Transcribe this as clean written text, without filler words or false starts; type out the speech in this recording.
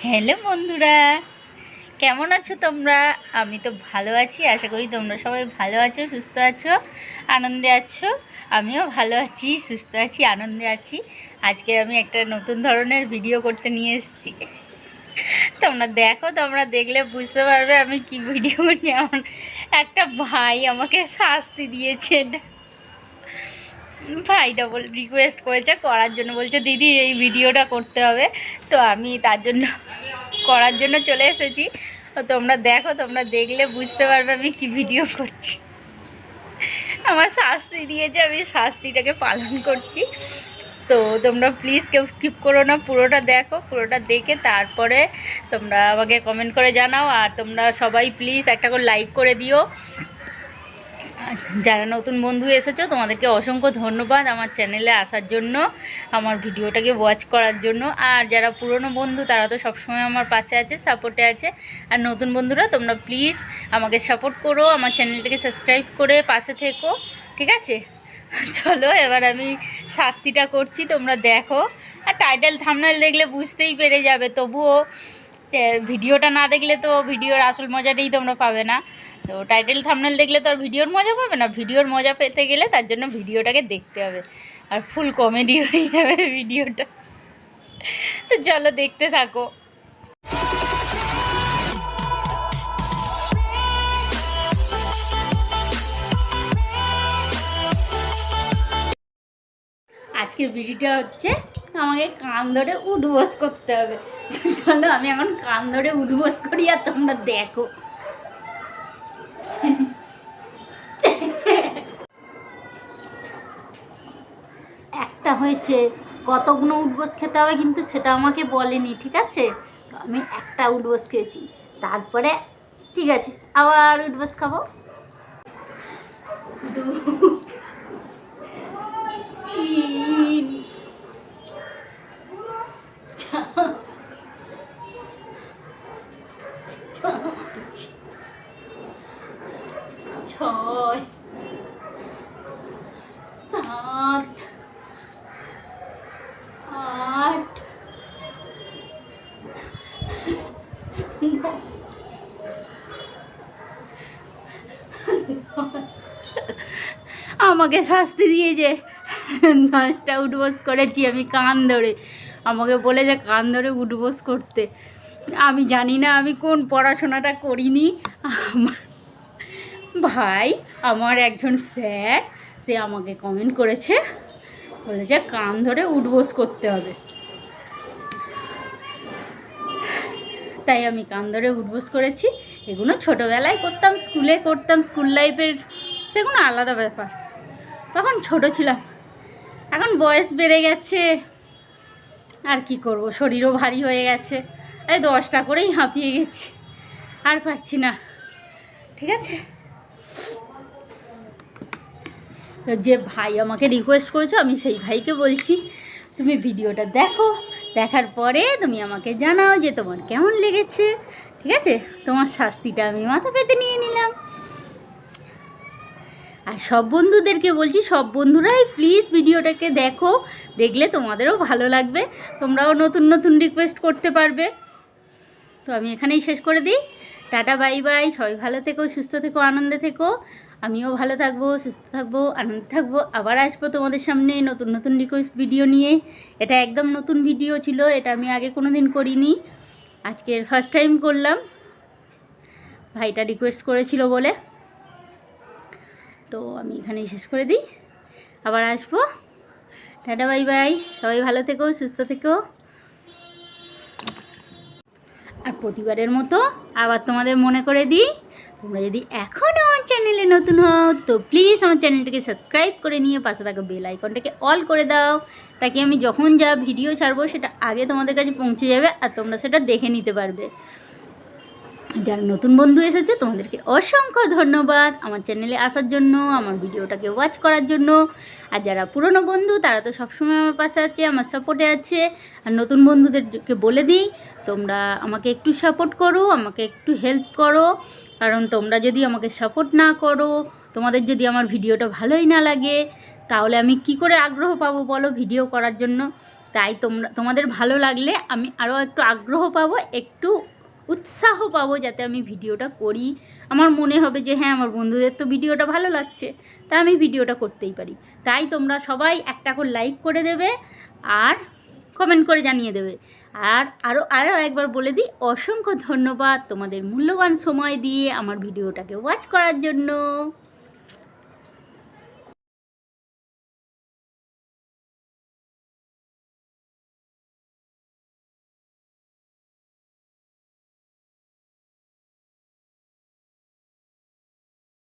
Hello বন্ধুরা, কেমন আছো তোমরা? আমি তো ভালো আছি, আশা করি তোমরা সবাই ভালো আছো, সুস্থ আছো, আনন্দে আছো। আমিও ভালো আছি, সুস্থ আছি, আনন্দে আছি। আজকে আমি একটা নতুন ধরনের ভিডিও করতে নিয়ে এসেছি। তোমরা দেখো, তোমরা দেখলে বুঝতে পারবে আমি কি ভিডিও করি। আমার একটা ভাই আমাকে শাস্তি দিয়েছে। ভাইটা রিকোয়েস্ট করেছে করার জন্য, বলছে দিদি এই ভিডিওটা করতে হবে। তো আমি তার জন্য করার জন্য চলে এসেছি। তো তোমরা দেখো, তোমরা দেখলে বুঝতে পারবে আমি কি ভিডিও করছি। আমার শাস্তি দিয়েছে, আমি শাস্তিটাকে পালন করছি। তো তোমরা প্লিজ কেউ স্কিপ করো না, পুরোটা দেখো। পুরোটা দেখে তারপরে তোমরা আমাকে কমেন্ট করে জানাও। আর তোমরা সবাই প্লিজ একটা করে লাইক করে দিও। যারা নতুন বন্ধু এসেছো তোমাদেরকে অসংখ্য ধন্যবাদ আমার চ্যানেলে আসার জন্য, আমার ভিডিওটাকে ওয়াচ করার জন্য। আর যারা পুরনো বন্ধু তারা তো সবসময় আমার পাশে আছে, সাপোর্টে আছে। আর নতুন বন্ধুরা তোমরা প্লিজ আমাকে সাপোর্ট করো, আমার চ্যানেলটাকে সাবস্ক্রাইব করে পাশে থেকো, ঠিক আছে? চলো এবার আমি শাস্তিটা করছি, তোমরা দেখো। আর টাইটেল থাম্বনেল দেখলে বুঝতেই পেরে যাবে, তবুও ভিডিওটা না দেখলে তো ভিডিওর আসল মজাটাই তোমরা পাবে না। তো টাইটেল থাম্বনেল দেখলে তো আর ভিডিওর মজা পাবে না। ভিডিওর মজা পেতে গেলে তার জন্য ভিডিওটাকে দেখতে হবে, আর ফুল কমেডি হয়ে যাবে ভিডিওটা। তো চলো দেখতে থাকো। আজকের ভিডিওটা হচ্ছে আমাকে কান ধরে উঠবোস করতে হবে। চলো আমি এখন কান ধরে উঠবোস করি আর তোমরা দেখো। একটা হয়েছে, কতগুলো উঠবোস খেতে হবে কিন্তু সেটা আমাকে বলেনি, ঠিক আছে? তো আমি একটা উঠবোস খেয়েছি, তারপরে ঠিক আছে আবার উঠবোস খাবো। 2 3 4 5 6 7 8 9 আমাকে শাস্তি দিয়েছে, 10টা উঠবোস করেছি আমি কান ধরে। আমাকে বলে যে কান ধরে উঠবোস করতে। আমি জানি না আমি কোন পড়াশোনাটা করিনি। আমার ভাই, আমার একজন স্যার, সে আমাকে কমেন্ট করেছে, বলেছে কান ধরে উঠবোস করতে হবে। তাই আমি কান ধরে উঠবোস করেছি। এগুলো ছোটোবেলায় করতাম, স্কুলে করতাম, স্কুল লাইফের সেগুলো আলাদা ব্যাপার। তখন ছোট ছিলাম, এখন বয়স বেড়ে গেছে, আর কি করব, শরীরও ভারী হয়ে গেছে। এই 10টা করেই হাঁপিয়ে গেছি, আর পারছি না, ঠিক আছে? তো যে ভাই আমাকে রিকোয়েস্ট করেছো, আমি সেই ভাইকে বলছি তুমি ভিডিওটা দেখো, দেখার পরে তুমি আমাকে জানাও যে তোমার কেমন লেগেছে, ঠিক আছে? তোমার শাস্তিটা আমি মাথা পেতে নিয়ে নিলাম। আর সব বন্ধুদেরকে বলছি, সব বন্ধুরাই প্লিজ ভিডিওটাকে দেখো, দেখলে তোমাদেরও ভালো লাগবে, তোমরাও নতুন নতুন রিকোয়েস্ট করতে পারবে। তো আমি এখানেই শেষ করে দিই। Tata, bye bye. সবাই ভালো থেকো, সুস্থ থেকো, আনন্দে থেকো। আমিও ভালো থাকবো, সুস্থ থাকবো, আনন্দে থাকবো। আবার আসবো তোমাদের সামনে নতুন নতুন রিকোয়েস্ট ভিডিও নিয়ে। এটা একদম নতুন ভিডিও ছিল, এটা আমি আগে কোনো দিন করিনি, আজকের ফার্স্ট টাইম করলাম, ভাইটা রিকোয়েস্ট করেছিল বলে। তো আমি এখানেই শেষ করে দিই, আবার আসবো। Tata, bye bye. সবাই ভালো থেকো, সুস্থ থেকো। আর প্রতিবারের মতো আবার তোমাদের মনে করে দিই, তোমরা যদি এখনও আমার চ্যানেলে নতুন হও তো প্লিজ আমার চ্যানেলটাকে সাবস্ক্রাইব করে নিয়ে পাশে থাকা বেল আইকনটাকে অল করে দাও, তাকে আমি যখন যা ভিডিও ছাড়বো সেটা আগে তোমাদের কাছে পৌঁছে যাবে আর তোমরা সেটা দেখে নিতে পারবে। যারা নতুন বন্ধু এসেছে তোমাদেরকে অসংখ্য ধন্যবাদ আমার চ্যানেলে আসার জন্য, আমার ভিডিওটাকে ওয়াচ করার জন্য। আর যারা পুরনো বন্ধু তারা তো সবসময় আমার পাশে আছে, আমার সাপোর্টে আছে। আর নতুন বন্ধুদেরকে বলে দিই, তোমরা আমাকে একটু সাপোর্ট করো, আমাকে একটু হেল্প করো, কারণ তোমরা যদি আমাকে সাপোর্ট না করো, তোমাদের যদি আমার ভিডিওটা ভালোই না লাগে, তাহলে আমি কি করে আগ্রহ পাবো বলো ভিডিও করার জন্য? তাই তোমাদের ভালো লাগলে আমি আরও একটু আগ্রহ পাবো, একটু উৎসাহ পাবো, যাতে আমি ভিডিওটা করি। আমার মনে হবে যে হ্যাঁ, আমার বন্ধুদের তো ভিডিওটা ভালো লাগছে, তা আমি ভিডিওটা করতেই পারি। তাই তোমরা সবাই একটা করে লাইক করে দেবে আর কমেন্ট করে জানিয়ে দেবে। আর আরও একবার বলে দিই, অসংখ্য ধন্যবাদ তোমাদের মূল্যবান সময় দিয়ে আমার ভিডিওটাকে ওয়াচ করার জন্য।